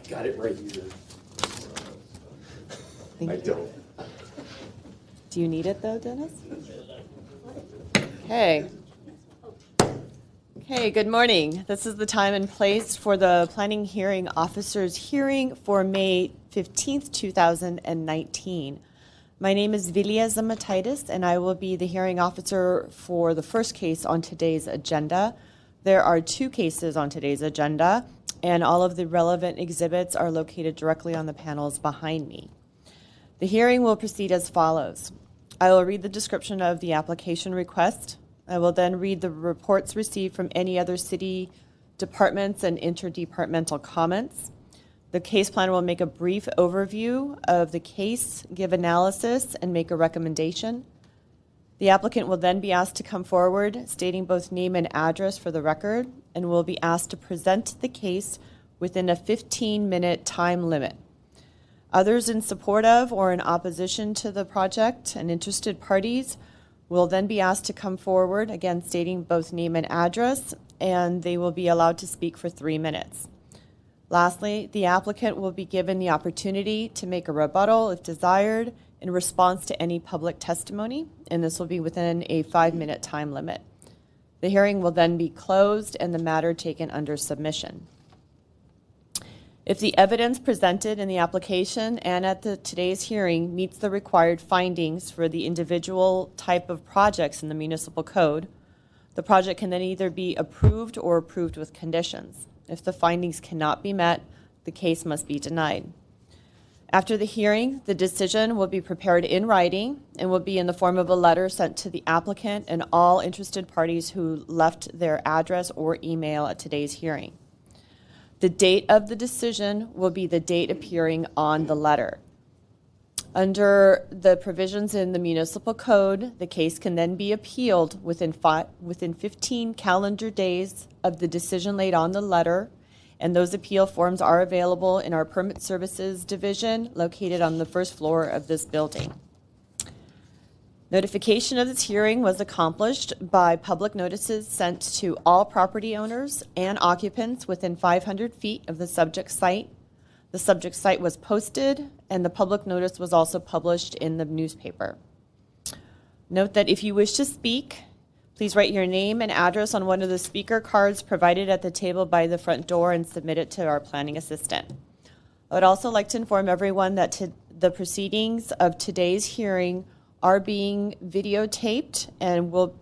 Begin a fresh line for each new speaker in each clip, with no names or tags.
got it right here. I don't.
Do you need it though, Dennis? Okay. Okay, good morning. This is the time and place for the Planning Hearing Officer's hearing for May 15th, 2019. My name is Vilya Zamataitis, and I will be the hearing officer for the first case on today's agenda. There are two cases on today's agenda, and all of the relevant exhibits are located directly on the panels behind me. The hearing will proceed as follows. I will read the description of the application request. I will then read the reports received from any other city departments and interdepartmental comments. The case plan will make a brief overview of the case, give analysis, and make a recommendation. The applicant will then be asked to come forward, stating both name and address for the record, and will be asked to present the case within a 15-minute time limit. Others in support of or in opposition to the project and interested parties will then be asked to come forward, again stating both name and address, and they will be allowed to speak for 3 minutes. Lastly, the applicant will be given the opportunity to make a rebuttal if desired in response to any public testimony, and this will be within a 5-minute time limit. The hearing will then be closed and the matter taken under submission. If the evidence presented in the application and at today's hearing meets the required findings for the individual type of projects in the municipal code, the project can then either be approved or approved with conditions. If the findings cannot be met, the case must be denied. After the hearing, the decision will be prepared in writing and will be in the form of a letter sent to the applicant and all interested parties who left their address or email at today's hearing. The date of the decision will be the date appearing on the letter. Under the provisions in the municipal code, the case can then be appealed within 15 calendar days of the decision laid on the letter, and those appeal forms are available in our Permit Services Division located on the first floor of this building. Notification of this hearing was accomplished by public notices sent to all property owners and occupants within 500 feet of the subject site. The subject site was posted, and the public notice was also published in the newspaper. Note that if you wish to speak, please write your name and address on one of the speaker cards provided at the table by the front door and submit it to our planning assistant. I would also like to inform everyone that the proceedings of today's hearing are being videotaped and will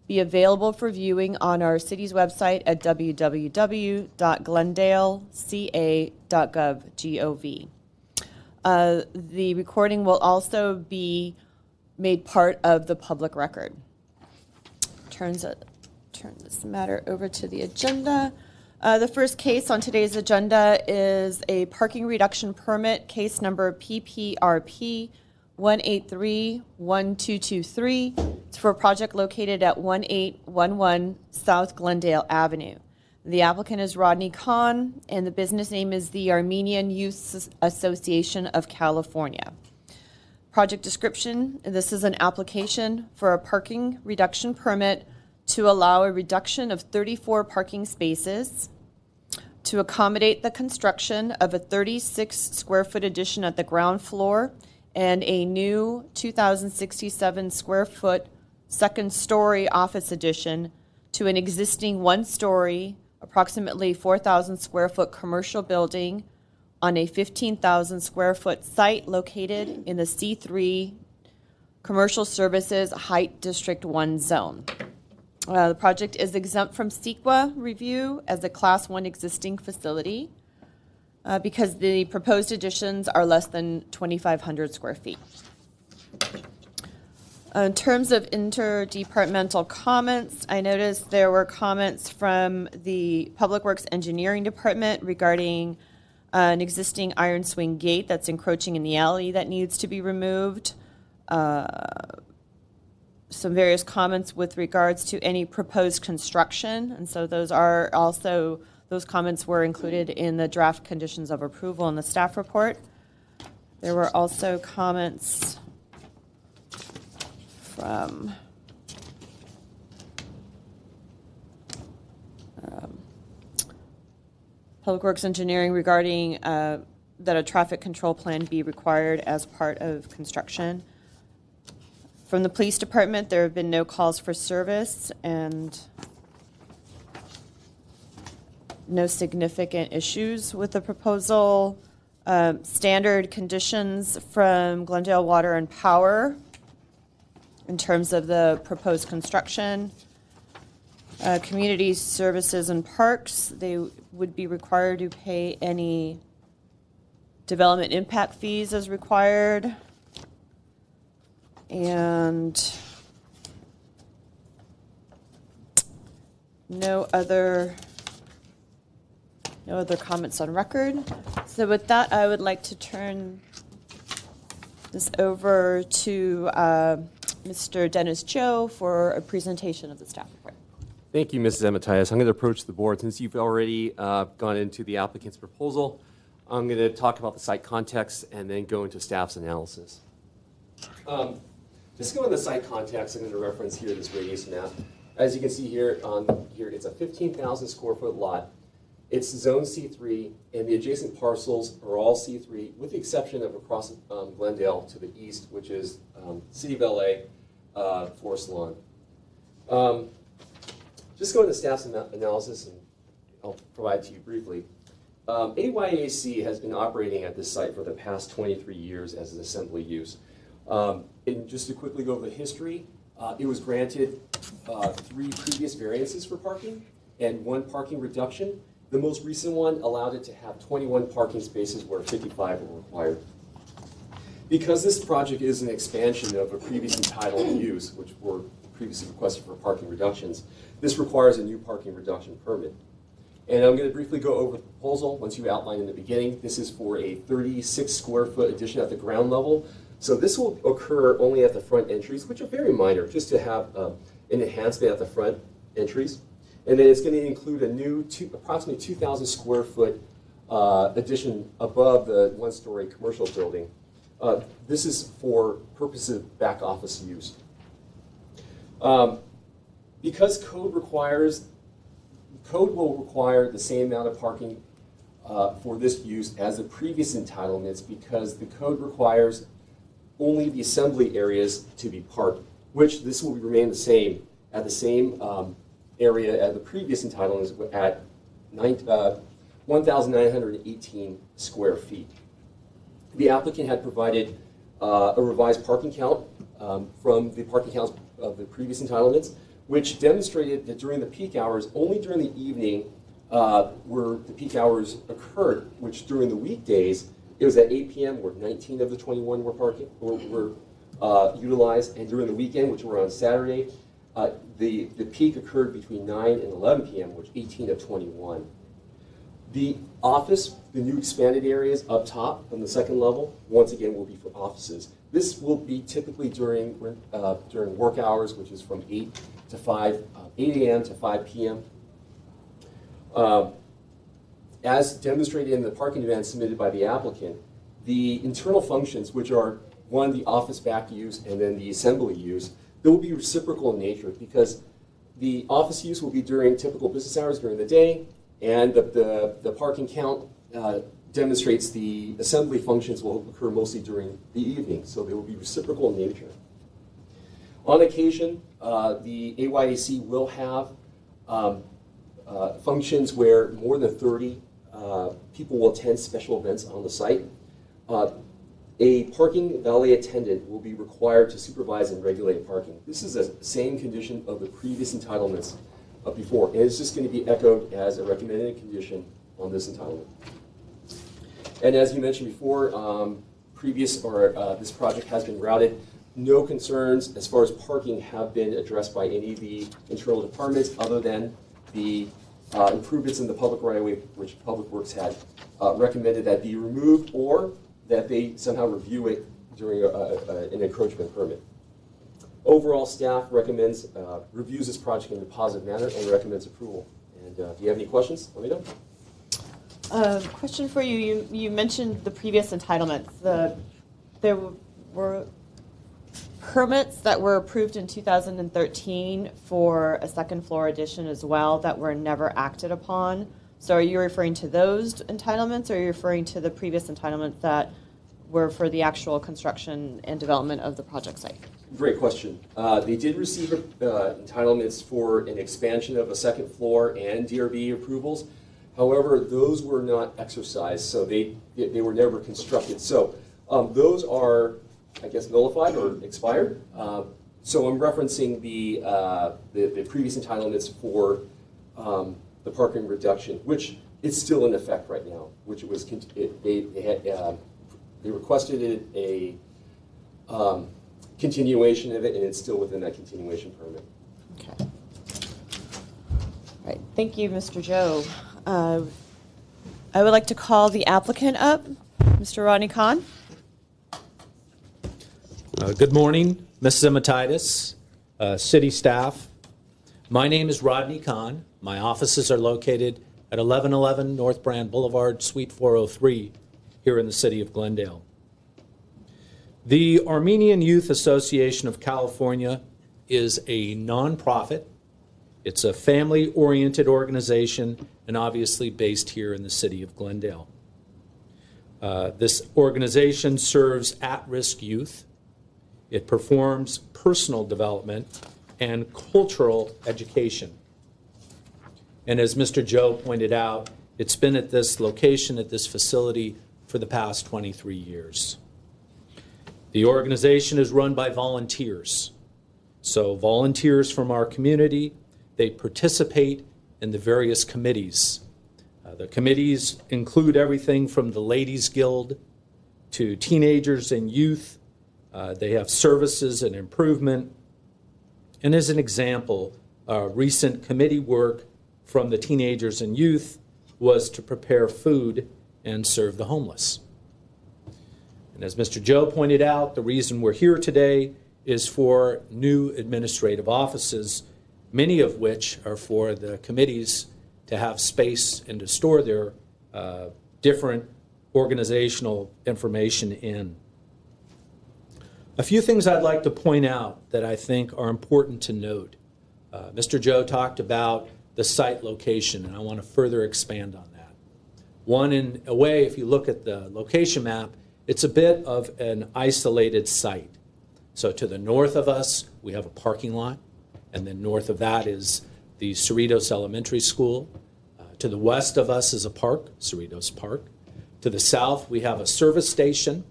be available for viewing on our city's website at www.glendaleca.gov. The recording will also be made part of the public record. Turn this matter over to the agenda. The first case on today's agenda is a parking reduction permit, case number PPRP 183-1223. It's for a project located at 1811 South Glendale Avenue. The applicant is Rodney Kahn, and the business name is the Armenian Youth Association of California. Project description: this is an application for a parking reduction permit to allow a reduction of 34 parking spaces to accommodate the construction of a 36 square foot addition at the ground floor and a new 2,067 square foot second story office addition to an existing one-story, approximately 4,000 square foot commercial building on a 15,000 square foot site located in the C3 Commercial Services Height District 1 zone. The project is exempt from CEQA review as a Class 1 existing facility because the proposed additions are less than 2,500 square feet. In terms of interdepartmental comments, I noticed there were comments from the Public Works Engineering Department regarding an existing iron swing gate that's encroaching in the alley that needs to be removed. Some various comments with regards to any proposed construction, and so those comments were included in the draft conditions of approval in the staff report. There were also comments from Public Works Engineering regarding that a traffic control plan be required as part of construction. From the Police Department, there have been no calls for service and no significant issues with the proposal. Standard conditions from Glendale Water and Power in terms of the proposed construction. Community Services and Parks, they would be required to pay any development impact fees as required. And no other comments on record. So with that, I would like to turn this over to Mr. Dennis Cho for a presentation of the staff report.
Thank you, Mrs. Amatias. I'm going to approach the board. Since you've already gone into the applicant's proposal, I'm going to talk about the site context and then go into staff's analysis. Just go into the site context. I'm going to reference here this radius map. As you can see here, it's a 15,000 square foot lot. It's zone C3, and the adjacent parcels are all C3, with the exception of across Glendale to the east, which is City of LA, Forest Lawn. Just go into staff's analysis, and I'll provide it to you briefly. AYAC has been operating at this site for the past 23 years as an assembly use. And just to quickly go over the history, it was granted 3 previous variances for parking and 1 parking reduction. The most recent one allowed it to have 21 parking spaces where 55 were required. Because this project is an expansion of a previous entitled use, which were previously requested for parking reductions, this requires a new parking reduction permit. And I'm going to briefly go over the proposal once you outlined in the beginning. This is for a 36 square foot addition at the ground level. So this will occur only at the front entries, which are very minor, just to have an enhancement at the front entries. And then it's going to include a new approximately 2,000 square foot addition above the 1-story commercial building. This is for purposes of back office use. Because code will require the same amount of parking for this use as the previous entitlements, because the code requires only the assembly areas to be parked, which this will remain the same at the same area as the previous entitlements at 1,918 square feet. The applicant had provided a revised parking count from the parking counts of the previous entitlements, which demonstrated that during the peak hours, only during the evening where the peak hours occurred, which during the weekdays, it was at 8 p.m. where 19 of the 21 were utilized, and during the weekend, which were on Saturday, the peak occurred between 9 and 11 p.m., which 18 of 21. The office, the new expanded areas up top on the second level, once again will be for offices. This will be typically during work hours, which is from 8 a.m. to 5 p.m. As demonstrated in the parking demand submitted by the applicant, the internal functions, which are one, the office back use, and then the assembly use, they will be reciprocal in nature, because the office use will be during typical business hours during the day, and the parking count demonstrates the assembly functions will occur mostly during the evening, so they will be reciprocal in nature. On occasion, the AYAC will have functions where more than 30 people will attend special events on the site. A parking valet attendant will be required to supervise and regulate parking. This is the same condition of the previous entitlements before, and it's just going to be echoed as a recommended condition on this entitlement. And as you mentioned before, this project has been routed. No concerns as far as parking have been addressed by any of the internal departments, other than the improvements in the public right-of-way, which Public Works had recommended that be removed, or that they somehow review it during an encroachment permit. Overall, staff reviews this project in a positive manner and recommends approval. And do you have any questions? Let me know.
Question for you. You mentioned the previous entitlements. There were permits that were approved in 2013 for a second floor addition as well that were never acted upon. So are you referring to those entitlements, or are you referring to the previous entitlements that were for the actual construction and development of the project site?
Great question. They did receive entitlements for an expansion of a second floor and DRB approvals. However, those were not exercised, so they were never constructed. So those are, I guess, nullified or expired. So I'm referencing the previous entitlements for the parking reduction, which is still in effect right now. Which it was they requested a continuation of it, and it's still within that continuation permit.
Okay. All right. Thank you, Mr. Joe. I would like to call the applicant up, Mr. Rodney Kahn.
Good morning, Ms. Zimatitis, city staff. My name is Rodney Kahn. My offices are located at 1111 North Brand Boulevard, Suite 403, here in the city of Glendale. The Armenian Youth Association of California is a nonprofit. It's a family-oriented organization and obviously based here in the city of Glendale. This organization serves at-risk youth. It performs personal development and cultural education. And as Mr. Joe pointed out, it's been at this location, at this facility, for the past 23 years. The organization is run by volunteers. So volunteers from our community, they participate in the various committees. The committees include everything from the Ladies Guild to teenagers and youth. They have services and improvement. And as an example, recent committee work from the teenagers and youth was to prepare food and serve the homeless. And as Mr. Joe pointed out, the reason we're here today is for new administrative offices, many of which are for the committees to have space and to store their different organizational information in. A few things I'd like to point out that I think are important to note. Mr. Joe talked about the site location, and I want to further expand on that. One, in a way, if you look at the location map, it's a bit of an isolated site. So to the north of us, we have a parking lot, and then north of that is the Cerritos Elementary School. To the west of us is a park, Cerritos Park. To the south, we have a service station.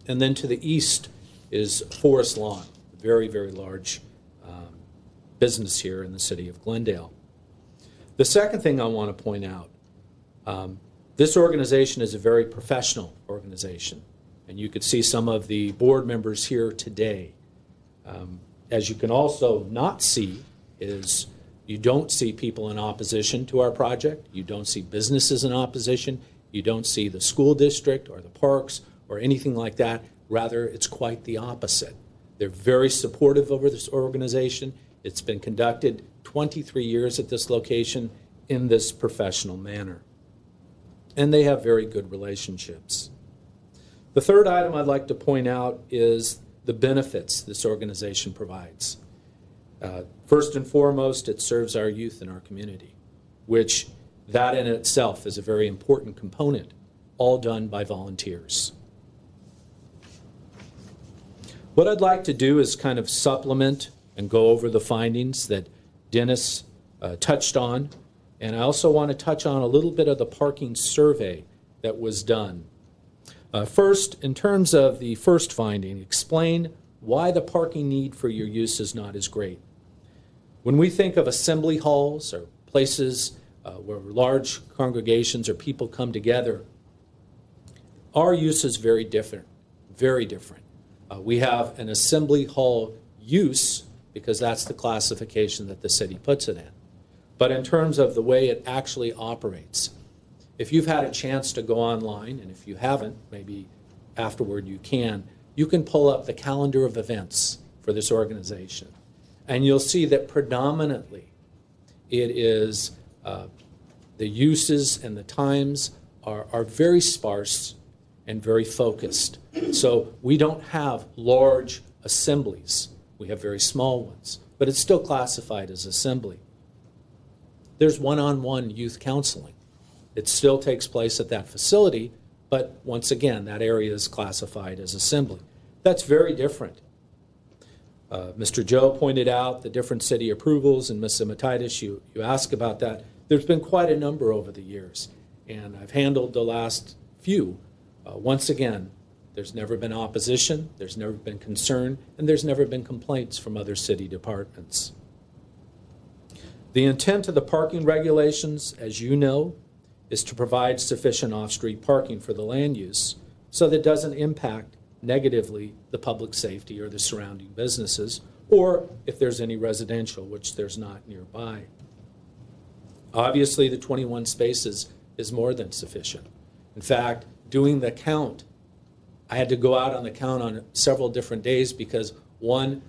And then to the east is Forest Lawn, a very, very large business here in the city of Glendale. The second thing I want to point out, this organization is a very professional organization. And you could see some of the board members here today. As you can also not see is you don't see people in opposition to our project. You don't see businesses in opposition. You don't see the school district or the parks or anything like that. Rather, it's quite the opposite. They're very supportive of this organization. It's been conducted 23 years at this location in this professional manner. And they have very good relationships. The third item I'd like to point out is the benefits this organization provides. First and foremost, it serves our youth in our community, which that in itself is a very important component, all done by volunteers. What I'd like to do is kind of supplement and go over the findings that Dennis touched on, and I also want to touch on a little bit of the parking survey that was done. First, in terms of the first finding, explain why the parking need for your use is not as great. When we think of assembly halls or places where large congregations or people come together, our use is very different, very different. We have an assembly hall use because that's the classification that the city puts it in. But in terms of the way it actually operates, if you've had a chance to go online, and if you haven't, maybe afterward you can pull up the calendar of events for this organization. And you'll see that predominantly it is the uses and the times are very sparse and very focused. So we don't have large assemblies. We have very small ones, but it's still classified as assembly. there's one-on-one youth counseling. It still takes place at that facility, but once again, that area is classified as assembly. That's very different. Mr. Joe pointed out the different city approvals, and Ms. Zimatitis, you asked about that. There's been quite a number over the years, and I've handled the last few. Once again, there's never been opposition, there's never been concern, and there's never been complaints from other city departments. The intent of the parking regulations, as you know, is to provide sufficient off-street parking for the land use so that it doesn't impact negatively the public safety or the surrounding businesses, or if there's any residential, which there's not nearby. Obviously, the 21 spaces is more than sufficient. In fact, doing the count, I had to go out on the count on several different days because, one,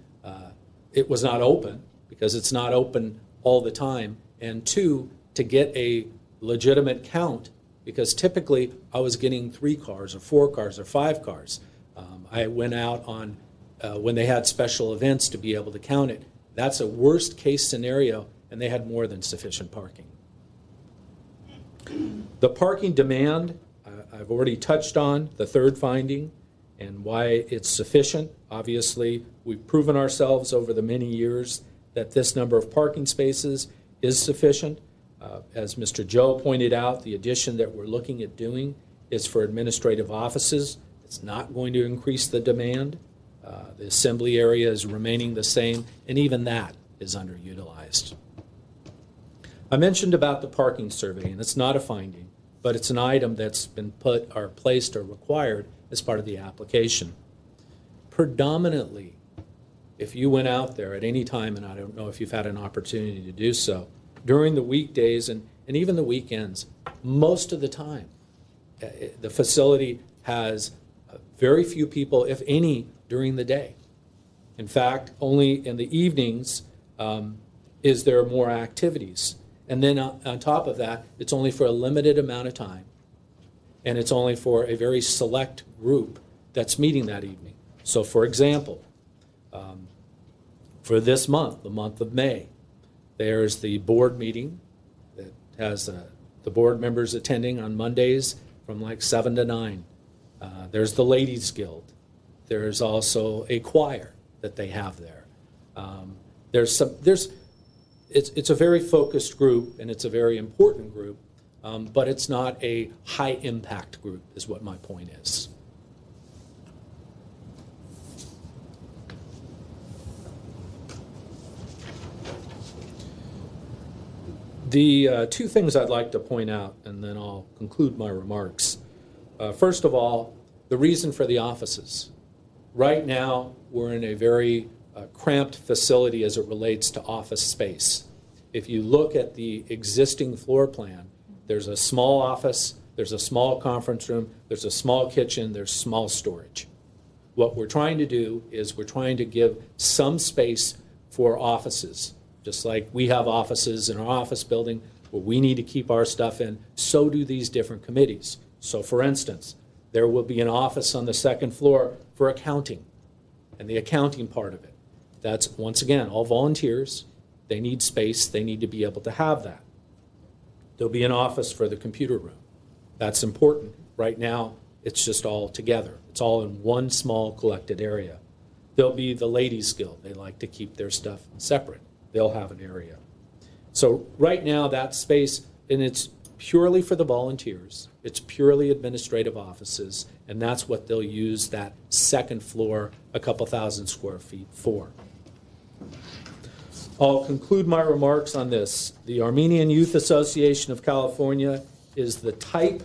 it was not open, because it's not open all the time, and two, to get a legitimate count, because typically I was getting 3 cars or 4 cars or 5 cars. I went out on when they had special events to be able to count it. That's a worst case scenario, and they had more than sufficient parking. The parking demand, I've already touched on the third finding and why it's sufficient. Obviously, we've proven ourselves over the many years that this number of parking spaces is sufficient. As Mr. Joe pointed out, the addition that we're looking at doing is for administrative offices. It's not going to increase the demand. The assembly area is remaining the same, and even that is underutilized. I mentioned about the parking survey, and it's not a finding, but it's an item that's been put or placed or required as part of the application. Predominantly, if you went out there at any time, and I don't know if you've had an opportunity to do so, during the weekdays and even the weekends, most of the time, the facility has very few people, if any, during the day. In fact, only in the evenings is there more activities. And then on top of that, it's only for a limited amount of time, and it's only for a very select group that's meeting that evening. So, for example, for this month, the month of May, there's the board meeting that has the board members attending on Mondays from like 7 to 9. There's the Ladies Guild. There's also a choir that they have there. It's a very focused group, and it's a very important group, but it's not a high impact group, is what my point is. The two things I'd like to point out, and then I'll conclude my remarks. First of all, the reason for the offices. Right now, we're in a very cramped facility as it relates to office space. If you look at the existing floor plan, there's a small office, there's a small conference room, there's a small kitchen, there's small storage. What we're trying to do is we're trying to give some space for offices. Just like we have offices in our office building where we need to keep our stuff in, so do these different committees. So for instance, there will be an office on the second floor for accounting and the accounting part of it. That's, once again, all volunteers. They need space. They need to be able to have that. There'll be an office for the computer room. That's important. Right now, it's just all together. It's all in one small collected area. There'll be the Ladies Guild. They like to keep their stuff separate. They'll have an area. So right now, that space, and it's purely for the volunteers. It's purely administrative offices, and that's what they'll use that second floor, a couple thousand square feet for. I'll conclude my remarks on this. The Armenian Youth Association of California is the type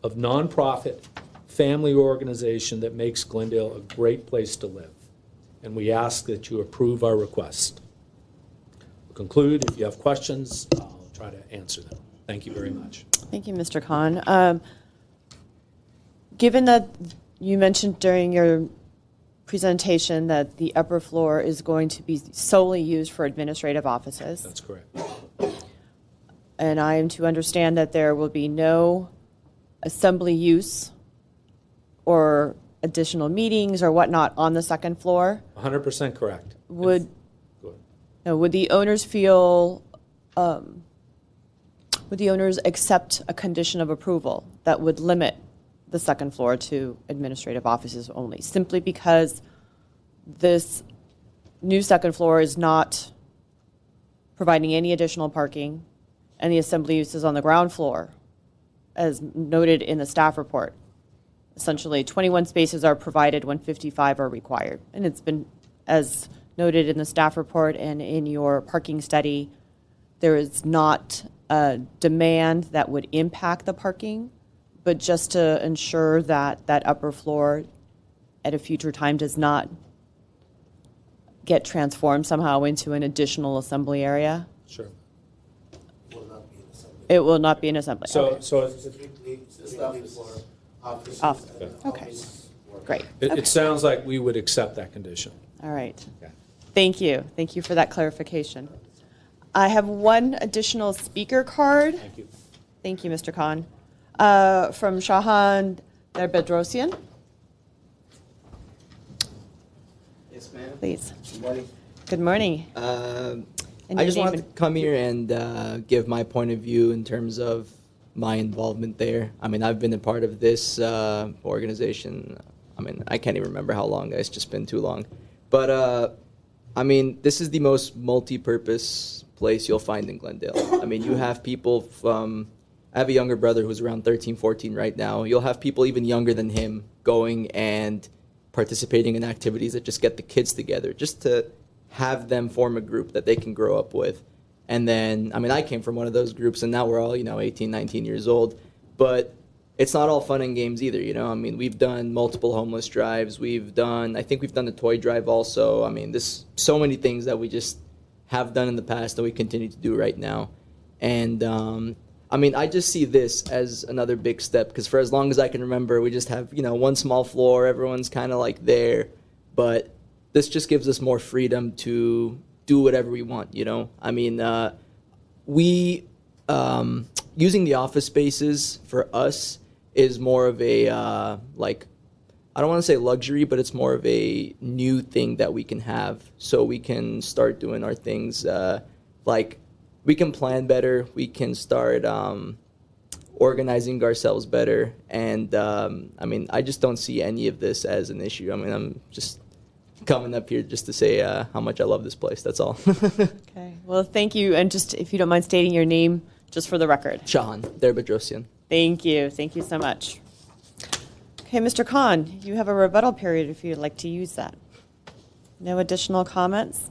of nonprofit family organization that makes Glendale a great place to live, and we ask that you approve our request. We'll conclude. If you have questions, I'll try to answer them. Thank you very much.
Thank you, Mr. Khan. Given that you mentioned during your presentation that the upper floor is going to be solely used for administrative offices.
That's correct.
And I am to understand that there will be no assembly use or additional meetings or whatnot on the second floor.
100% correct.
Would
Go ahead.
the owners feel would the owners accept a condition of approval that would limit the second floor to administrative offices only, simply because this new second floor is not providing any additional parking, and the assembly use is on the ground floor, as noted in the staff report. Essentially, 21 spaces are provided when 55 are required. And it's been, as noted in the staff report and in your parking study, there is not a demand that would impact the parking, but just to ensure that that upper floor at a future time does not get transformed somehow into an additional assembly area.
Sure.
It will not be an assembly.
So,
Okay.
so
Okay. Great.
it sounds like we would accept that condition.
All right.
Okay.
Thank you. Thank you for that clarification. I have one additional speaker card.
Thank you.
Thank you, Mr. Khan. From Shahan Derbedrosian.
Yes, ma'am.
Please.
Good morning.
Good morning. And
I
your
just
name
wanted to come here and give my point of view in terms of my involvement there. I mean, I've been a part of this organization. I mean, I can't even remember how long, guys. It's just been too long. But, I mean, this is the most multi-purpose place you'll find in Glendale. I mean, you have people from... I have a younger brother who's around 13, 14 right now. You'll have people even younger than him going and participating in activities that just get the kids together, just to have them form a group that they can grow up with. And then, I mean, I came from one of those groups, and now we're all, 18, 19 years old. But it's not all fun and games either, I mean, we've done multiple homeless drives. I think we've done the toy drive also. I mean, there's so many things that we just have done in the past that we continue to do right now. And, I mean, I just see this as another big step, because for as long as I can remember, we just have, one small floor. Everyone's kind of like there. But this just gives us more freedom to do whatever we want, I mean, using the office spaces for us is more of a, I don't want to say luxury, but it's more of a new thing that we can have. So we can start doing our things, we can plan better, we can start organizing ourselves better. And, I mean, I just don't see any of this as an issue. I mean, I'm just coming up here just to say how much I love this place. That's all.
Okay. Well, thank you. And just, if you don't mind stating your name, just for the record.
Shahan Derbedrosian.
Thank you. Thank you so much. Okay, Mr. Khan, you have a rebuttal period if you'd like to use that. No additional comments?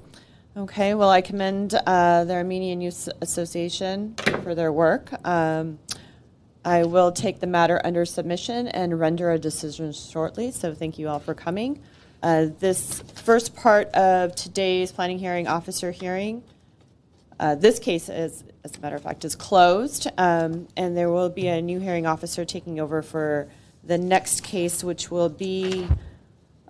Okay, well, I commend the Armenian Youth Association for their work. I will take the matter under submission and render a decision shortly, so thank you all for coming. This first part of today's planning hearing officer hearing, this case, as a matter of fact, is closed, and there will be a new hearing officer taking over for the next case, which will be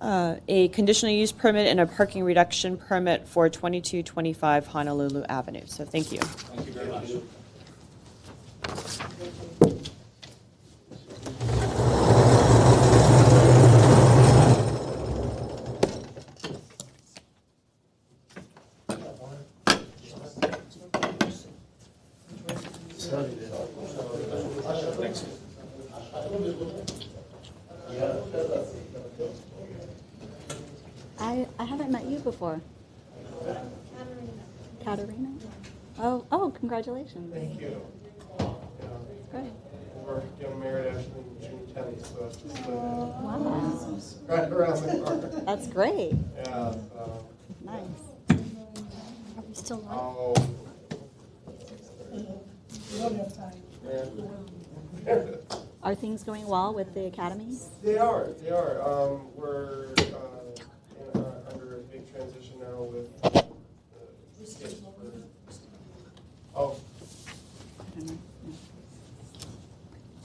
a conditional use permit and a parking reduction permit for 2225 Honolulu Avenue. So thank you.
Thank you very much. Thanks.
I haven't met you before. Katerina? Oh, congratulations.
Thank you.
Great.
We're getting married actually June 10th, so it's just
Wow.
right around the corner.
That's great.
Yeah,
Nice. Are we still live?
I'll,
Are things going well with the academy?
They are. We're under a big transition now with the space for,
I don't know. No.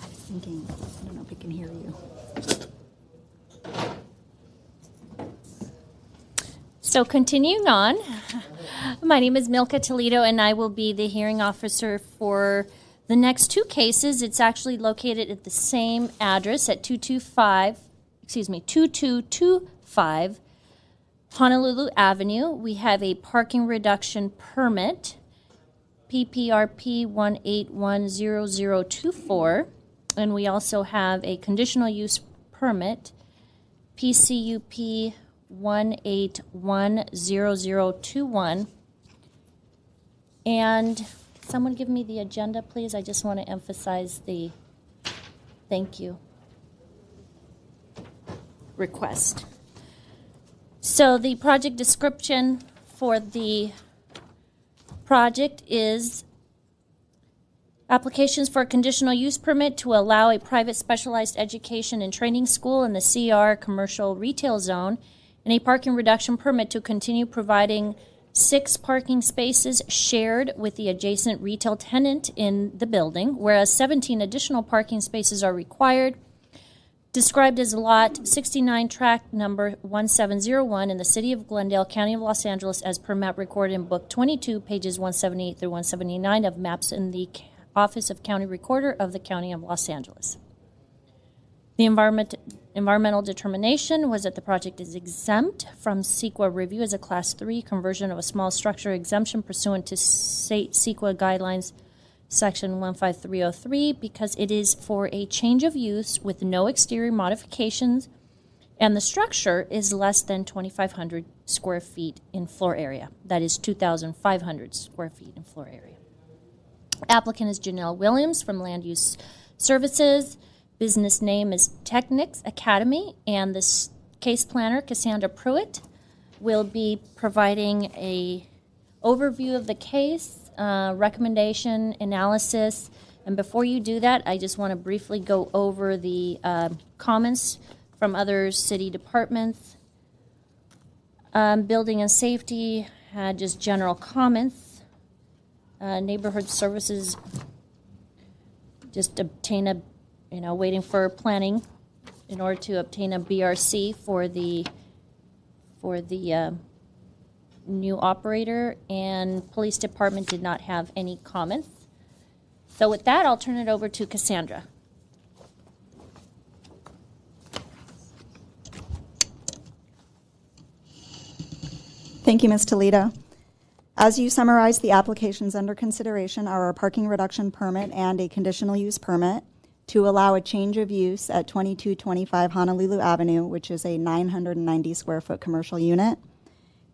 I was thinking, I don't know if we can hear you.
So continuing on, my name is Milka Toledo, and I will be the hearing officer for the next two cases. It's actually located at the same address at 2225 Honolulu Avenue. We have a parking reduction permit PPRP 1810024. And we also have a conditional use permit, PCUP 1810021. And someone give me the agenda, please. I just want to emphasize the thank you request. So the project description for the project is applications for a conditional use permit to allow a private specialized education and training school in the CR commercial retail zone, and a parking reduction permit to continue providing 6 parking spaces shared with the adjacent retail tenant in the building, whereas 17 additional parking spaces are required, described as Lot 69, Tract Number 1701 in the City of Glendale, County of Los Angeles, as per map recorded in Book 22, pages 178 through 179 of maps in the Office of County Recorder of the County of Los Angeles. The environmental determination was that the project is exempt from CEQA review as a Class 3 conversion of a small structure exemption pursuant to state CEQA guidelines Section 15303 because it is for a change of use with no exterior modifications, and the structure is less than 2,500 square feet in floor area. That is 2,500 square feet in floor area. Applicant is Janelle Williams from Land Use Services. Business name is Technics Academy, and this case planner, Cassandra Pruitt, will be providing a overview of the case, recommendation, analysis, and before you do that, I just want to briefly go over the comments from other city departments. Building and safety had just general comments. Neighborhood services just obtain a, waiting for planning in order to obtain a BRC for the new operator, and police department did not have any comments. So with that, I'll turn it over to Cassandra.
Thank you, Ms. Toledo. As you summarized, the applications under consideration are a parking reduction permit and a conditional use permit to allow a change of use at 2225 Honolulu Avenue, which is a 990 square foot commercial unit.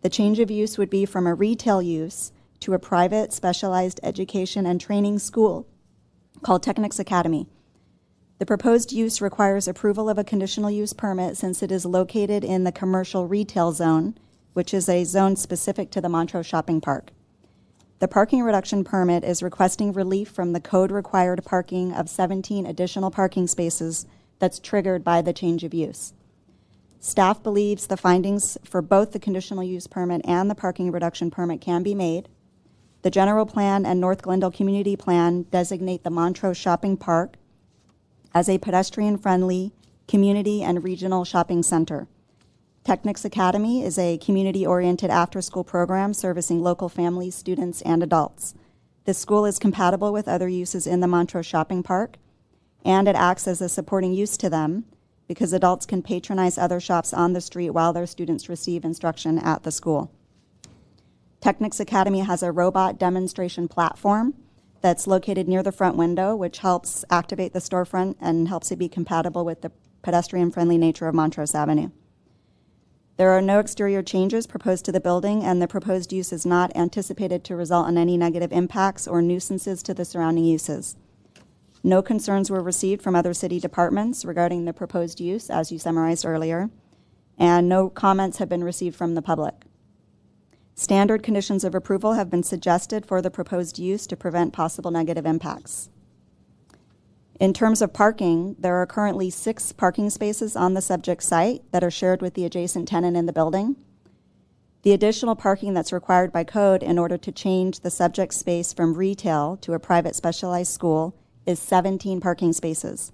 The change of use would be from a retail use to a private specialized education and training school called Technics Academy. The proposed use requires approval of a conditional use permit since it is located in the commercial retail zone, which is a zone specific to the Montrose Shopping Park. The parking reduction permit is requesting relief from the code-required parking of 17 additional parking spaces that's triggered by the change of use. Staff believes the findings for both the conditional use permit and the parking reduction permit can be made. The general plan and North Glendale Community Plan designate the Montrose Shopping Park as a pedestrian-friendly community and regional shopping center. Technics Academy is a community-oriented after-school program servicing local families, students, and adults. This school is compatible with other uses in the Montrose Shopping Park, and it acts as a supporting use to them because adults can patronize other shops on the street while their students receive instruction at the school. Technics Academy has a robot demonstration platform that's located near the front window, which helps activate the storefront and helps it be compatible with the pedestrian-friendly nature of Montrose Avenue. There are no exterior changes proposed to the building, and the proposed use is not anticipated to result in any negative impacts or nuisances to the surrounding uses. No concerns were received from other city departments regarding the proposed use, as you summarized earlier, and no comments have been received from the public. Standard conditions of approval have been suggested for the proposed use to prevent possible negative impacts. In terms of parking, there are currently 6 parking spaces on the subject site that are shared with the adjacent tenant in the building. The additional parking that's required by code in order to change the subject space from retail to a private specialized school is 17 parking spaces.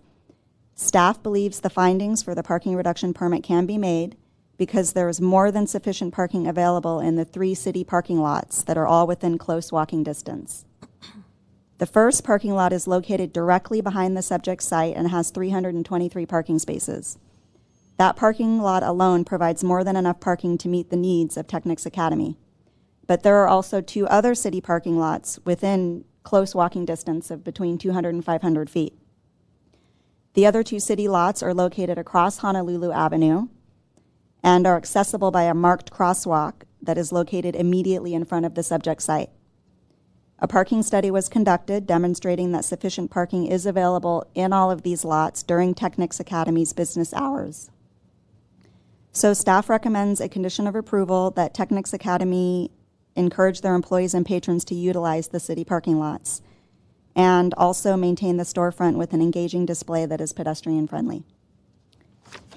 Staff believes the findings for the parking reduction permit can be made because there is more than sufficient parking available in the 3 city parking lots that are all within close walking distance. The first parking lot is located directly behind the subject site and has 323 parking spaces. That parking lot alone provides more than enough parking to meet the needs of Technics Academy. But there are also 2 other city parking lots within close walking distance of between 200 and 500 feet. The other 2 city lots are located across Honolulu Avenue and are accessible by a marked crosswalk that is located immediately in front of the subject site. A parking study was conducted demonstrating that sufficient parking is available in all of these lots during Technics Academy's business hours. So staff recommends a condition of approval that Technics Academy encourage their employees and patrons to utilize the city parking lots and also maintain the storefront with an engaging display that is pedestrian friendly.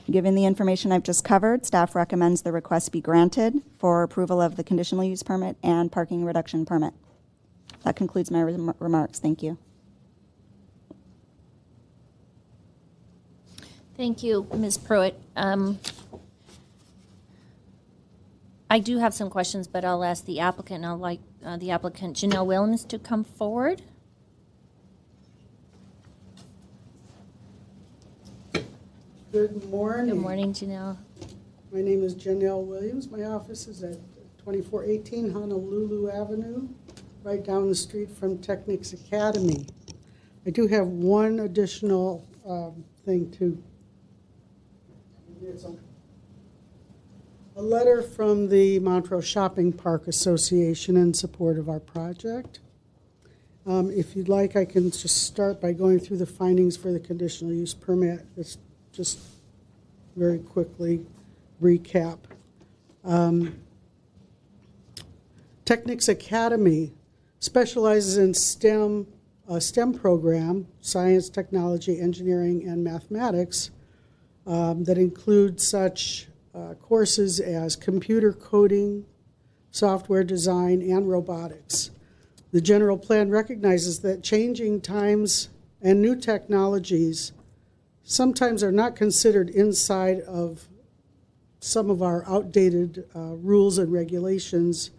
Given the information I've just covered, staff recommends the request be granted for approval of the conditional use permit and parking reduction permit. That concludes my remarks. Thank you.
Thank you, Ms. Pruitt. I do have some questions, but I'll ask the applicant, and I'd like the applicant, Janelle Williams, to come forward.
Good morning.
Good morning, Janelle.
My name is Janelle Williams. My office is at 2418 Honolulu Avenue, right down the street from Technics Academy. I do have one additional thing to. It's a letter from the Montrose Shopping Park Association in support of our project. If you'd like, I can just start by going through the findings for the conditional use permit. It's just very quickly recap. Technics Academy specializes in STEM, a STEM program, science, technology, engineering, and mathematics, that includes such courses as computer coding, software design, and robotics. The general plan recognizes that changing times and new technologies sometimes are not considered inside of some of our outdated rules and regulations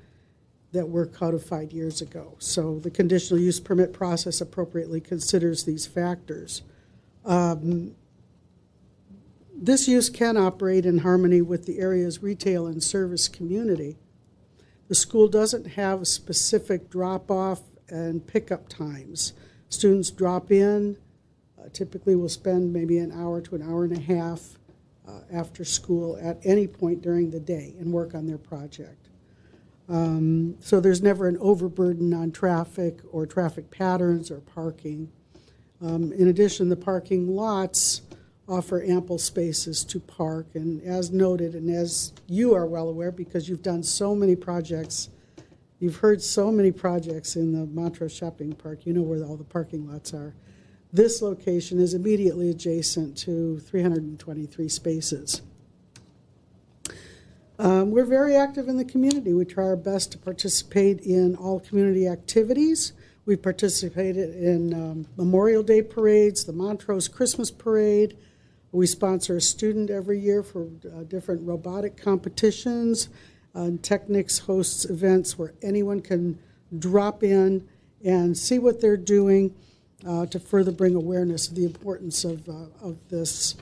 that were codified years ago. So the conditional use permit process appropriately considers these factors. This use can operate in harmony with the area's retail and service community. The school doesn't have specific drop-off and pickup times. Students drop in, typically will spend maybe an hour to an hour and a half after school at any point during the day and work on their project. So there's never an overburden on traffic or traffic patterns or parking. In addition, the parking lots offer ample spaces to park, and as noted, and as you are well aware because you've done so many projects, you've heard so many projects in the Montrose Shopping Park, you know where all the parking lots are. This location is immediately adjacent to 323 spaces. We're very active in the community. We try our best to participate in all community activities. We participated in Memorial Day parades, the Montrose Christmas Parade. We sponsor a student every year for different robotic competitions. Technics hosts events where anyone can drop in and see what they're doing to further bring awareness of the importance of these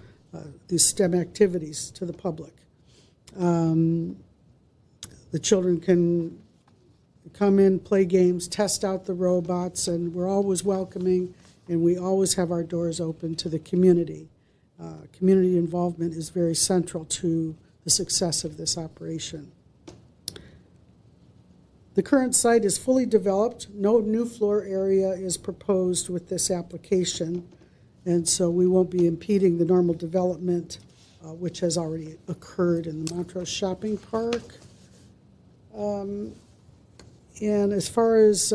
STEM activities to the public. The children can come in, play games, test out the robots, and we're always welcoming, and we always have our doors open to the community. Community involvement is very central to the success of this operation. The current site is fully developed. No new floor area is proposed with this application, and so we won't be impeding the normal development which has already occurred in the Montrose Shopping Park. And as far as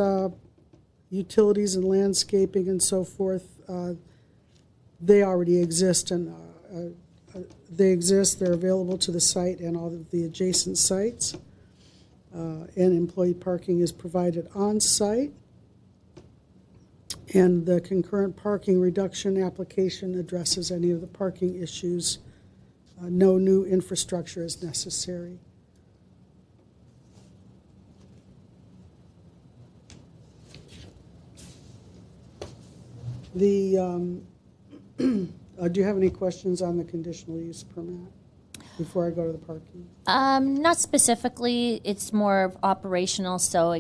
utilities and landscaping and so forth, they already exist, and they're available to the site and all of the adjacent sites. And employee parking is provided on site. And the concurrent parking reduction application addresses any of the parking issues. No new infrastructure is necessary. Do you have any questions on the conditional use permit? before I go to the parking?
Not specifically. It's more of operational, so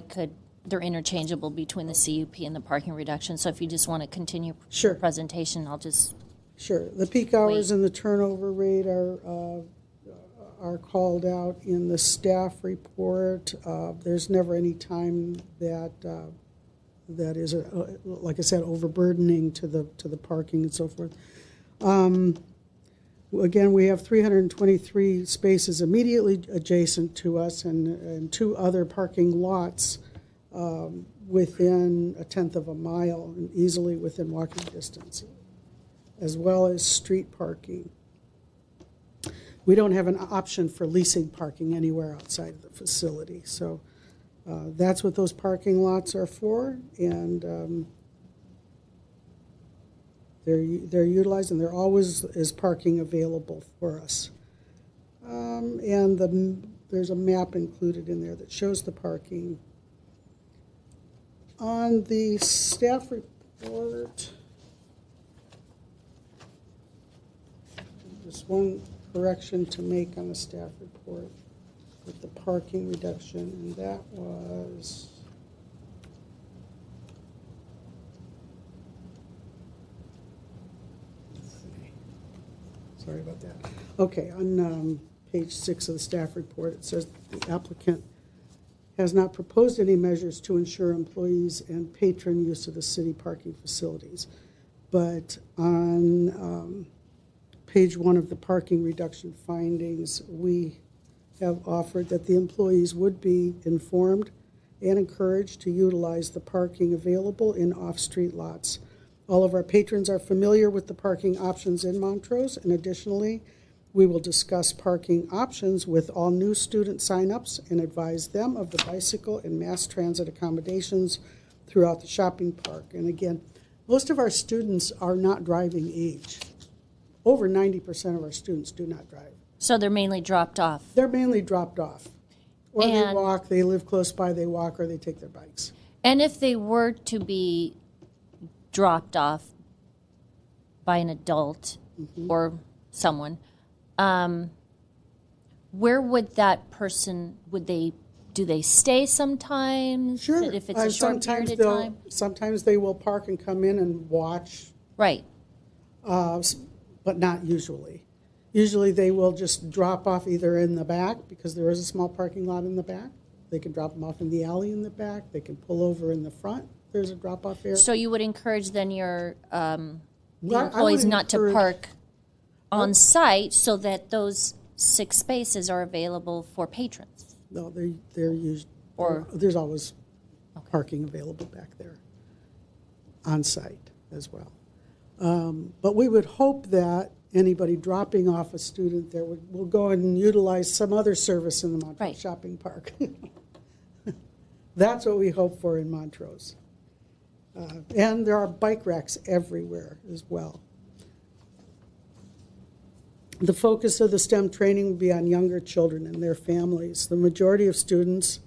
they're interchangeable between the CUP and the parking reduction. So if you just want to continue
Sure.
the presentation, I'll just.
Sure. The peak hours
Wait.
and the turnover rate are called out in the staff report. There's never any time that that is, like I said, overburdening to the parking and so forth. Again, we have 323 spaces immediately adjacent to us and 2 other parking lots within 1/10 of a mile and easily within walking distance, as well as street parking. We don't have an option for leasing parking anywhere outside of the facility. So that's what those parking lots are for, and they're utilized, and there always is parking available for us. There's a map included in there that shows the parking. On the staff report, just one correction to make on the staff report with the parking reduction, and that was sorry about that. Okay, on page 6 of the staff report, it says the applicant has not proposed any measures to ensure employees and patron use of the city parking facilities. But on page 1 of the parking reduction findings, we have offered that the employees would be informed and encouraged to utilize the parking available in off-street lots. All of our patrons are familiar with the parking options in Montrose, and additionally, we will discuss parking options with all new student signups and advise them of the bicycle and mass transit accommodations throughout the shopping park. And again, most of our students are not driving age. Over 90% of our students do not drive.
So they're mainly dropped off.
They're mainly dropped off. Or they
And-
walk, they live close by, they walk, or they take their bikes.
And if they were to be dropped off by an adult or someone, where would that person, do they stay sometimes?
Sure.
If it's a short period of time?
Sometimes they will park and come in and watch,
Right.
but not usually. Usually they will just drop off either in the back, because there is a small parking lot in the back. They can drop them off in the alley in the back. They can pull over in the front. There's a drop-off area.
So you would encourage then your the
Well, I would
employees not to
encourage-
park on site so that those 6 spaces are available for patrons?
No, they're used,
Or-
there's always parking available back there on site as well. But we would hope that anybody dropping off a student there will go and utilize some other service in the Montrose
Right.
Shopping Park. That's what we hope for in Montrose. And there are bike racks everywhere as well. The focus of the STEM training will be on younger children and their families. The majority of students,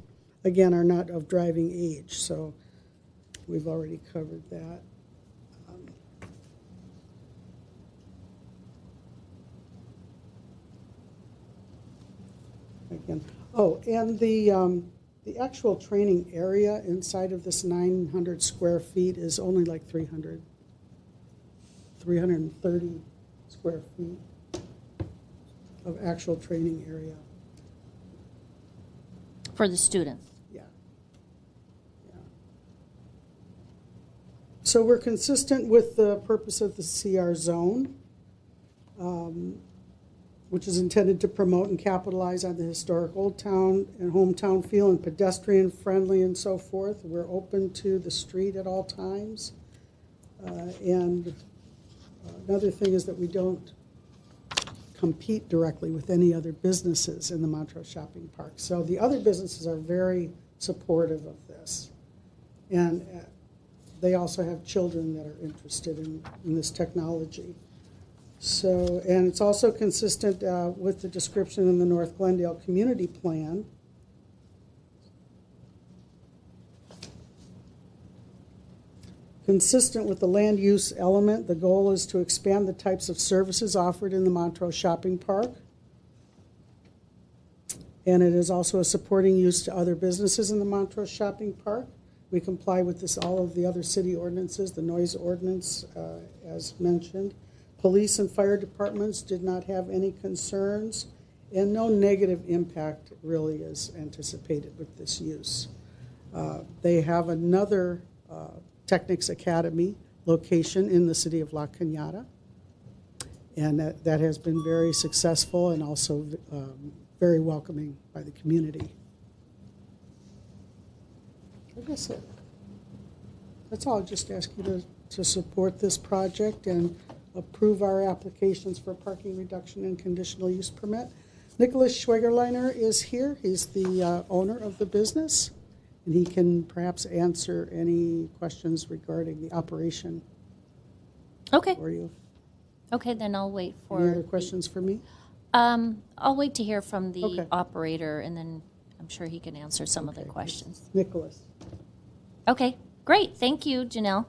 again, are not of driving age, so we've already covered that. Again, and the actual training area inside of this 900 square feet is only like 330 square feet of actual training area.
For the students?
Yeah. So we're consistent with the purpose of the CR zone, which is intended to promote and capitalize on the historic Old Town and hometown feel and pedestrian friendly and so forth. We're open to the street at all times. And another thing is that we don't compete directly with any other businesses in the Montrose Shopping Park. So the other businesses are very supportive of this. And they also have children that are interested in this technology. So, and it's also consistent with the description in the North Glendale Community Plan. Consistent with the land use element, the goal is to expand the types of services offered in the Montrose Shopping Park. And it is also a supporting use to other businesses in the Montrose Shopping Park. We comply with all of the other city ordinances, the noise ordinance, as mentioned. Police and fire departments did not have any concerns, and no negative impact really is anticipated with this use. They have another Technics Academy location in the city of La Cañada, and that has been very successful and also very welcoming by the community. I guess that's all. I'll just ask you to support this project and approve our applications for parking reduction and conditional use permit. Nicholas Schwegerleiner is here. He's the owner of the business, and he can perhaps answer any questions regarding the operation
Okay.
for you.
Okay, then I'll wait for.
Any other questions for me?
I'll wait to hear from the
Okay.
operator, and then I'm sure he can answer some of the questions.
Nicholas.
Okay, great. Thank you, Janelle.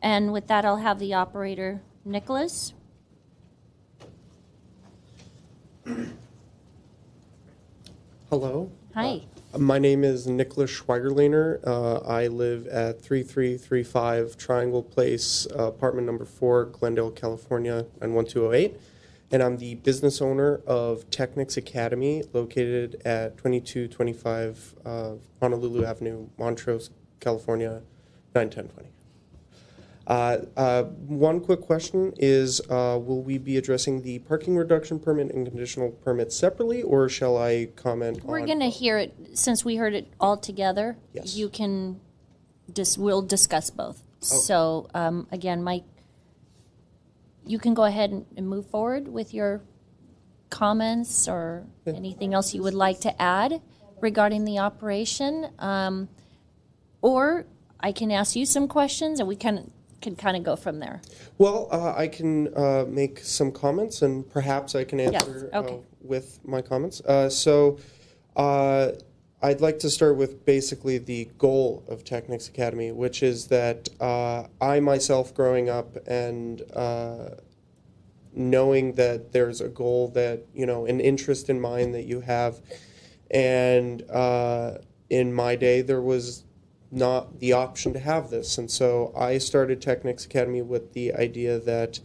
And with that, I'll have the operator, Nicholas.
Hello.
Hi.
My name is Nicholas Schweigerlehner. I live at 3335 Triangle Place, apartment number 4, Glendale, California, 91208. And I'm the business owner of Technics Academy, located at 2225 Honolulu Avenue, Montrose, California, 91020. One quick question is, will we be addressing the parking reduction permit and conditional permit separately, or shall I comment on?
We're going to hear it, since we heard it all together.
Yes.
You can, we'll discuss both. So, again, Mike, you can go ahead and move forward with your comments or anything else you would like to add regarding the operation. Or I can ask you some questions and we can kind of go from there.
Well, I can make some comments, and perhaps I can answer
okay.
with my comments. I'd like to start with basically the goal of Technics Academy, which is that I myself growing up and knowing that there's a goal that, an interest in mind that you have. And in my day, there was not the option to have this. And so I started Technics Academy with the idea that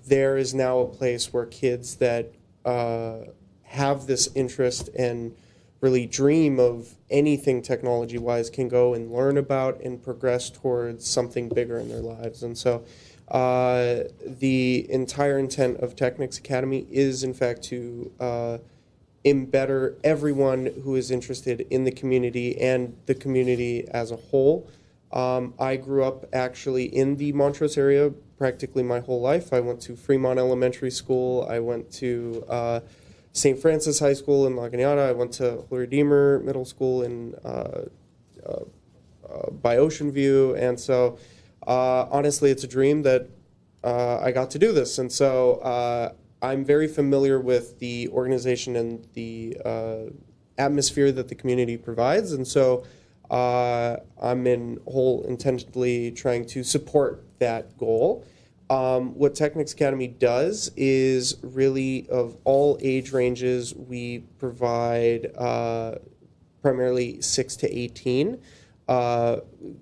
there is now a place where kids that have this interest and really dream of anything technology-wise can go and learn about and progress towards something bigger in their lives. And so the entire intent of Technics Academy is, in fact, to embetter everyone who is interested in the community and the community as a whole. I grew up actually in the Montrose area practically my whole life. I went to Fremont Elementary School. I went to St. Francis High School in La Cañada. I went to Holy Redeemer Middle School in by Ocean View. And so honestly, it's a dream that I got to do this. And so I'm very familiar with the organization and the atmosphere that the community provides. And so I'm in whole intentionally trying to support that goal. What Technics Academy does is really of all age ranges, we provide primarily 6 to 18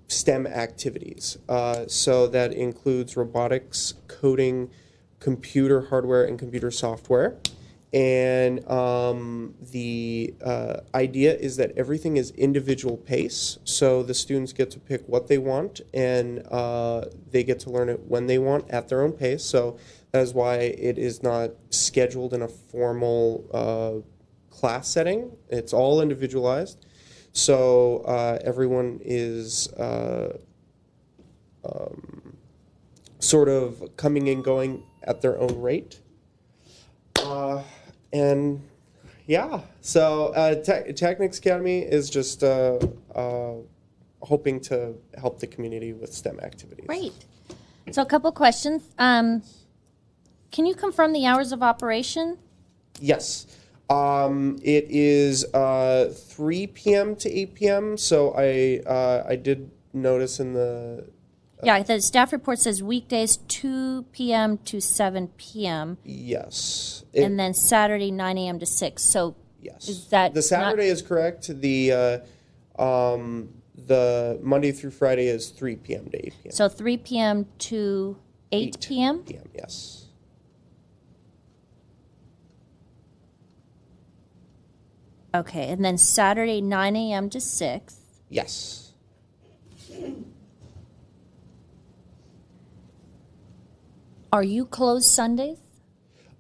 STEM activities. So that includes robotics, coding, computer hardware, and computer software. And the idea is that everything is individual pace, so the students get to pick what they want, and they get to learn it when they want at their own pace. So that is why it is not scheduled in a formal class setting. It's all individualized. So everyone is sort of coming and going at their own rate. And yeah, so Technics Academy is just hoping to help the community with STEM activities.
Great. So a couple questions. Can you confirm the hours of operation?
Yes. It is 3 p.m. to 8 p.m. So I did notice in the
Yeah, the staff report says weekdays 2 p.m. to 7 p.m.
Yes.
and then Saturday 9 a.m. to 6. So
Yes.
is that
the Saturday is correct. The Monday through Friday is 3 p.m. to 8 p.m.
So 3 p.m. to 8 p.m.?
p.m. Yes.
Okay, and then Saturday 9 a.m. to 6.
Yes.
Are you closed Sundays?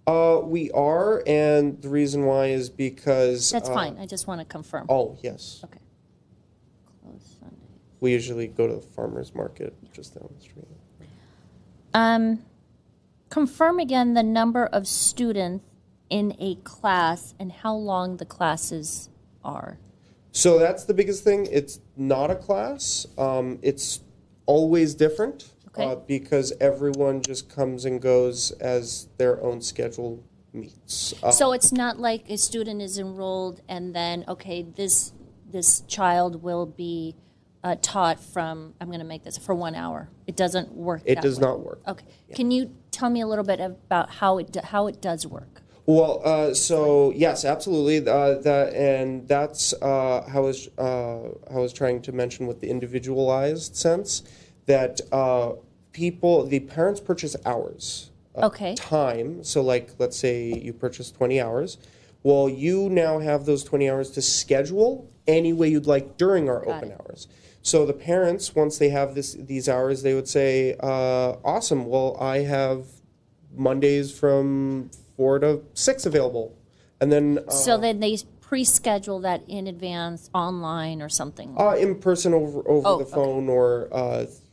We are, and the reason why is because
That's fine. I just want to confirm.
Oh, yes.
Okay. Closed Sundays.
We usually go to the farmers market just down the street.
Confirm again the number of students in a class and how long the classes are.
So that's the biggest thing. It's not a class. It's always different.
Okay.
Because everyone just comes and goes as their own schedule meets.
So it's not like a student is enrolled and then, okay, this child will be taught from, I'm going to make this, for 1 hour. It doesn't work
It
that
does
way.
not work.
Okay. Can you tell me a little bit about how it does work?
Well, so yes, absolutely. That's how I was trying to mention with the individualized sense that the parents purchase hours.
Okay.
Time. So, like, let's say you purchase 20 hours. Well, you now have those 20 hours to schedule any way you'd like during our
Got
open
it.
hours. So the parents, once they have these hours, they would say, awesome, well, I have Mondays from 4 to 6 available. And then
So then they pre-schedule that in advance online or something?
in person over
Oh,
the
okay.
phone or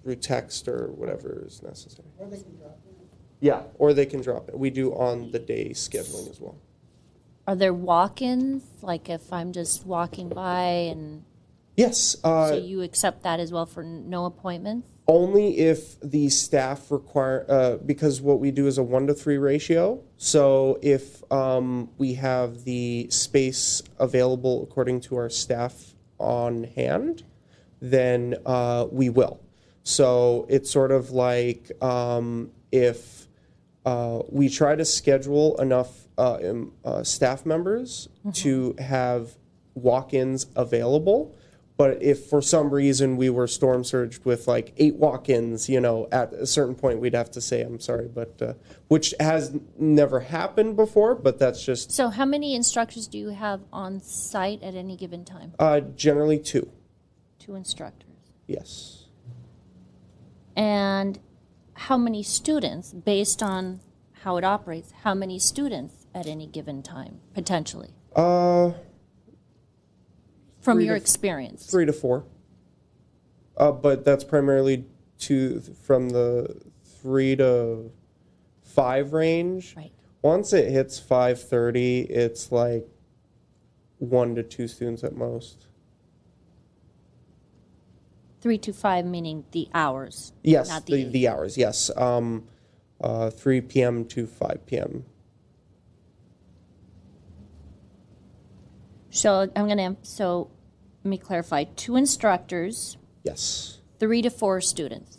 through text or whatever is necessary. Or they can drop it. Yeah, or they can drop it. We do on the day scheduling as well.
Are there walk-ins? Like if I'm just walking by and
Yes.
so you accept that as well for no appointments?
Only if the staff require, because what we do is a 1-to-3 ratio. So if we have the space available according to our staff on hand, then we will. So it's sort of like if we try to schedule enough staff members to have walk-ins available. But if for some reason we were storm surged with like 8 walk-ins, at a certain point we'd have to say, I'm sorry, but which has never happened before, but that's just
So how many instructors do you have on site at any given time?
generally 2.
2 instructors.
Yes.
And how many students, based on how it operates, how many students at any given time, potentially? From
3
your
to
experience.
3 to 4. But that's primarily from the 3 to 5 range.
Right.
Once it hits 5:30, it's like 1 to 2 students at most.
3 to 5 meaning the hours.
Yes,
not
the hours, yes. 3 p.m. to 5 p.m.
So let me clarify. 2 instructors,
Yes.
3 to 4 students,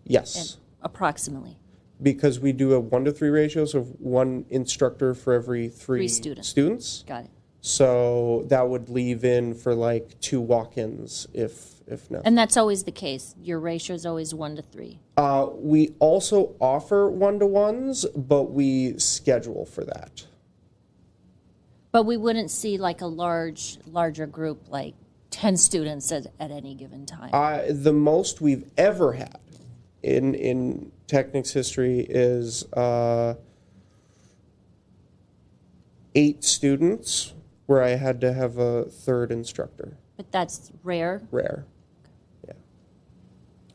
Yes.
approximately.
Because we do a 1-to-3 ratio, so 1 instructor for every 3 students.
Got it.
So that would leave in for like 2 walk-ins if necessary.
And that's always the case. Your ratio is always 1 to 3.
We also offer 1-to-1s, but we schedule for that.
But we wouldn't see like a larger group, like 10 students at any given time.
The most we've ever had in Technics history is 8 students, where I had to have a 3rd instructor.
But that's rare.
Rare. Yeah.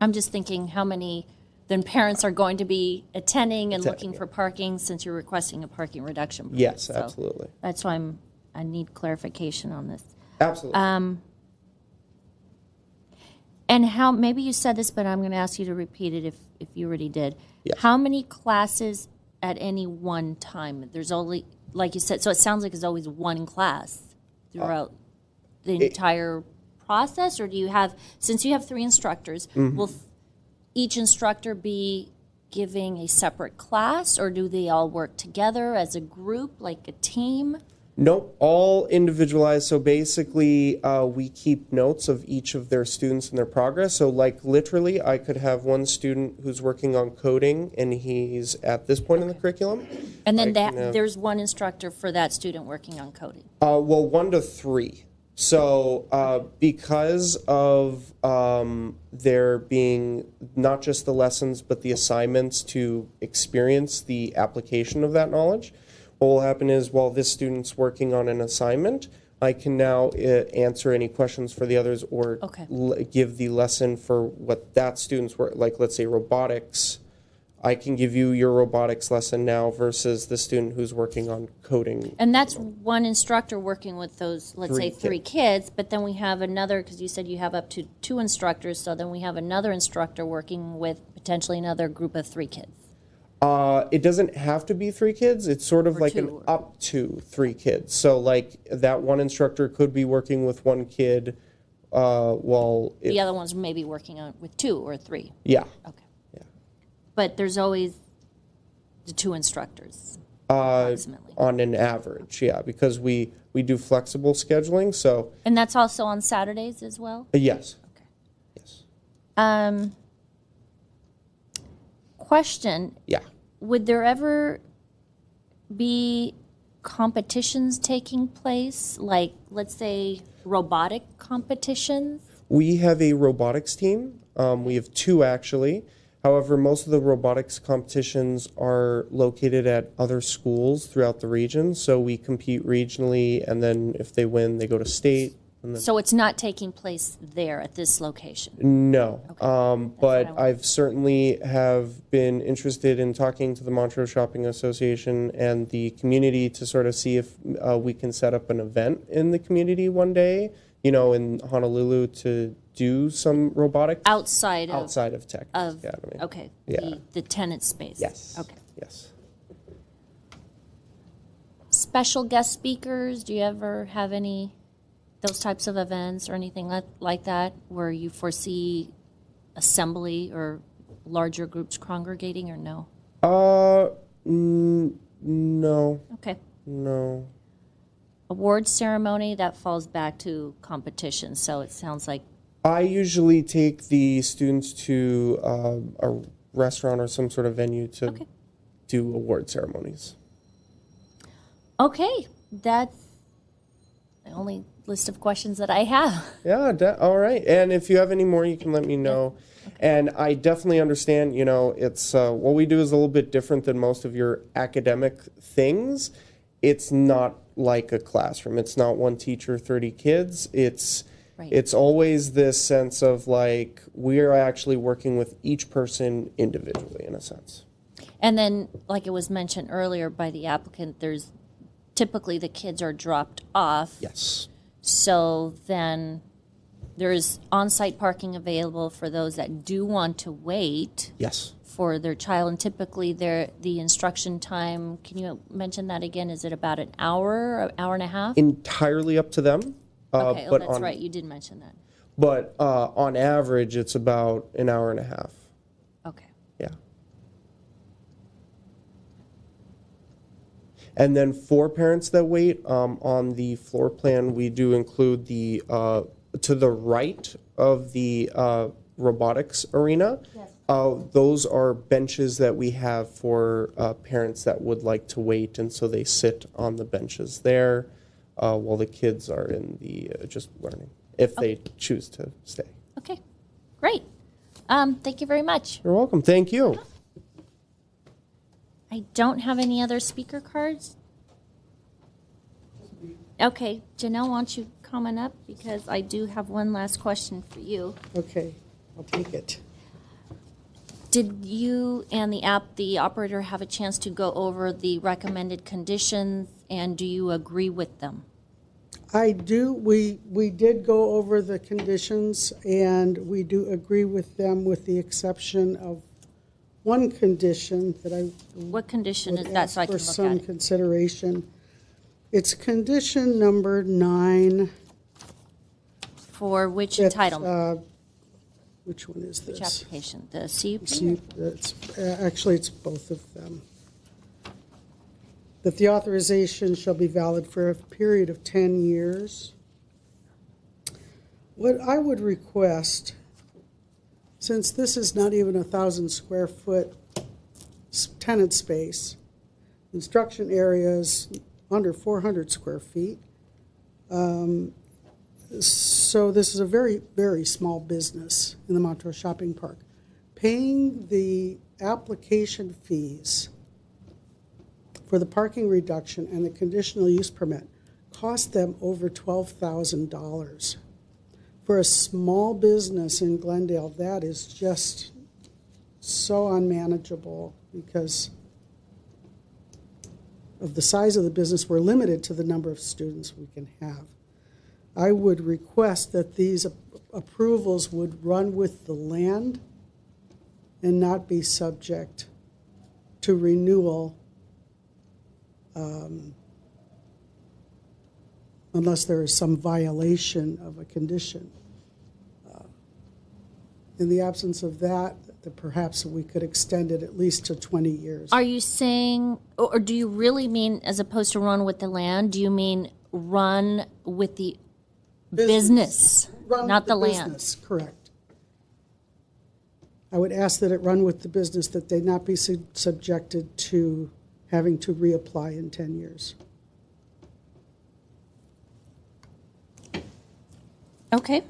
I'm just thinking how many then parents are going to be attending and
Attending,
looking for parking since you're requesting a parking reduction permit.
Yes,
So
absolutely.
That's why I need clarification on this.
Absolutely.
And how, maybe you said this, but I'm going to ask you to repeat it if you already did.
Yes.
How many classes at any one time? There's only, like you said, so it sounds like there's always 1 class throughout the entire process? Or do you have, since you have 3 instructors,
Mm-hmm.
will each instructor be giving a separate class, or do they all work together as a group, like a team?
Nope, all individualized. So basically, we keep notes of each of their students and their progress. So like literally, I could have one student who's working on coding and he's at this point in the curriculum.
And then
I can have-
there's one instructor for that student working on coding.
Well, 1 to 3. So because of there being not just the lessons, but the assignments to experience the application of that knowledge, what will happen is while this student's working on an assignment, I can now answer any questions for the others or
Okay.
give the lesson for what that student's work, like let's say robotics. I can give you your robotics lesson now versus the student who's working on coding.
And that's one instructor working with those, let's say,
3
3 kids, but then we have another, because you said you have up to 2 instructors, so then we have another instructor working with potentially another group of 3 kids.
It doesn't have to be 3 kids. It's sort of
Or
like
2
an
or-
up to 3 kids. So like that one instructor could be working with 1 kid while it,
The other ones may be working on with 2 or 3.
yeah.
Okay.
Yeah.
But there's always the 2 instructors, approximately.
On an average, yeah, because we do flexible scheduling. So
And that's also on Saturdays as well?
yes.
Okay.
Yes.
Question,
Yeah.
would there ever be competitions taking place, like, let's say, robotic competitions?
We have a robotics team. We have 2 actually. However, most of the robotics competitions are located at other schools throughout the region. So we compete regionally, and then if they win, they go to state. And then
So it's not taking place there at this location?
no,
what I
but
wanted.
I've certainly have been interested in talking to the Montrose Shopping Association and the community to sort of see if we can set up an event in the community one day, you know, in Honolulu to do some robotics
Outside of,
outside of Technics
of
Academy.
okay,
Yeah.
the tenant space?
Yes.
Okay.
Yes.
Special guest speakers, do you ever have any, those types of events or anything like that, where you foresee assembly or larger groups congregating, or no?
No,
Okay.
no.
Award ceremony, that falls back to competition, so it sounds like,
I usually take the students to a restaurant or some sort of venue to
Okay.
do award ceremonies.
okay, that's the only list of questions that I have.
Yeah, all right. And if you have any more, you can let me know. And I definitely understand, you know, it's what we do is a little bit different than most of your academic things. It's not like a classroom. It's not one teacher, 30 kids.
Right.
It's always this sense of like we are actually working with each person individually in a sense.
And then, like it was mentioned earlier by the applicant, there's typically the kids are dropped off.
Yes.
So then there's on-site parking available for those that do want to wait
Yes.
for their child. And typically the instruction time, can you mention that again? Is it about an hour and a half?
Entirely up to them.
Okay,
but
that's
on,
right. You did mention that.
But on average, it's about an hour and a half.
Okay.
Yeah. And then for parents that wait, on the floor plan, we do include the, to the right of the robotics arena.
Yes.
Those are benches that we have for parents that would like to wait, and so they sit on the benches there while the kids are in the just learning, if they choose to stay.
Okay. Great. Thank you very much.
You're welcome. Thank you.
I don't have any other speaker cards. Okay, Janelle, why don't you comment up, because I do have one last question for you.
Okay, I'll take it.
Did you and the operator have a chance to go over the recommended conditions, and do you agree with them?
I do, we did go over the conditions, and we do agree with them with the exception of one condition that I
What condition
would
is that,
ask
so I
for
can look
some
at it?
consideration. It's condition number 9.
For which
It's,
entitlement?
which one is
Which
this?
application? The CUP?
See, actually, it's both of them. That the authorization shall be valid for a period of 10 years. What I would request, since this is not even 1,000 square foot tenant space, instruction areas under 400 square feet, so this is a very, very small business in the Montrose Shopping Park. Paying the application fees for the parking reduction and the conditional use permit cost them over $12,000. For a small business in Glendale, that is just so unmanageable because of the size of the business. We're limited to the number of students we can have. I would request that these approvals would run with the land and not be subject to renewal unless there is some violation of a condition. In the absence of that, perhaps we could extend it at least to 20 years.
Are you saying, or do you really mean, as opposed to run with the land, do you mean run with the business,
Run
not
with
the land?
business, correct. I would ask that it run with the business, that they not be subjected to having to reapply in 10 years.
Okay.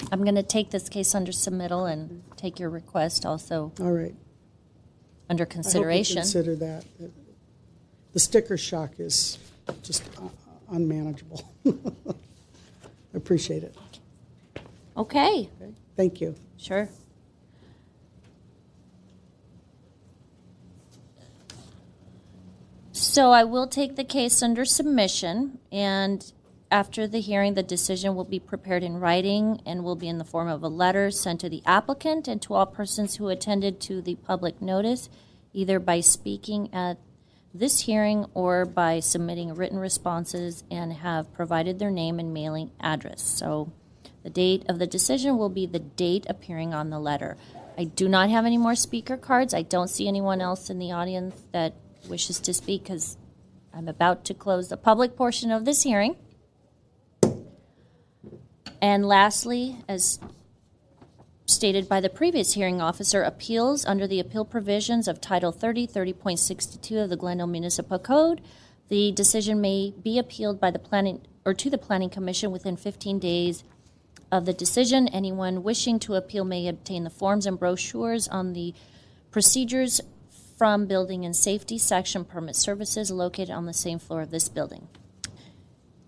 I'm going to take this case under submittal and take your request also
All right.
under
I hope you
consideration.
consider that. The sticker shock is just unmanageable. I appreciate it.
Okay,
Okay. Thank you.
sure. So I will take the case under submission, and after the hearing, the decision will be prepared in writing and will be in the form of a letter sent to the applicant and to all persons who attended to the public notice, either by speaking at this hearing or by submitting written responses and have provided their name and mailing address. So the date of the decision will be the date appearing on the letter. I do not have any more speaker cards. I don't see anyone else in the audience that wishes to speak because I'm about to close the public portion of this hearing. And lastly, as stated by the previous hearing officer, appeals under the appeal provisions of Title 30, 30.62 of the Glendale Municipal Code. The decision may be appealed by the planning or to the Planning Commission within 15 days of the decision. Anyone wishing to appeal may obtain the forms and brochures on the procedures from Building and Safety Section Permit Services located on the same floor of this building.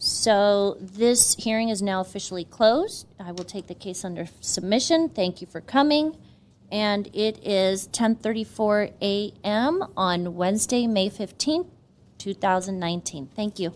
So this hearing is now officially closed. I will take the case under submission. Thank you for coming. And it is 10:34 a.m. on Wednesday, May 15th, 2019. Thank you.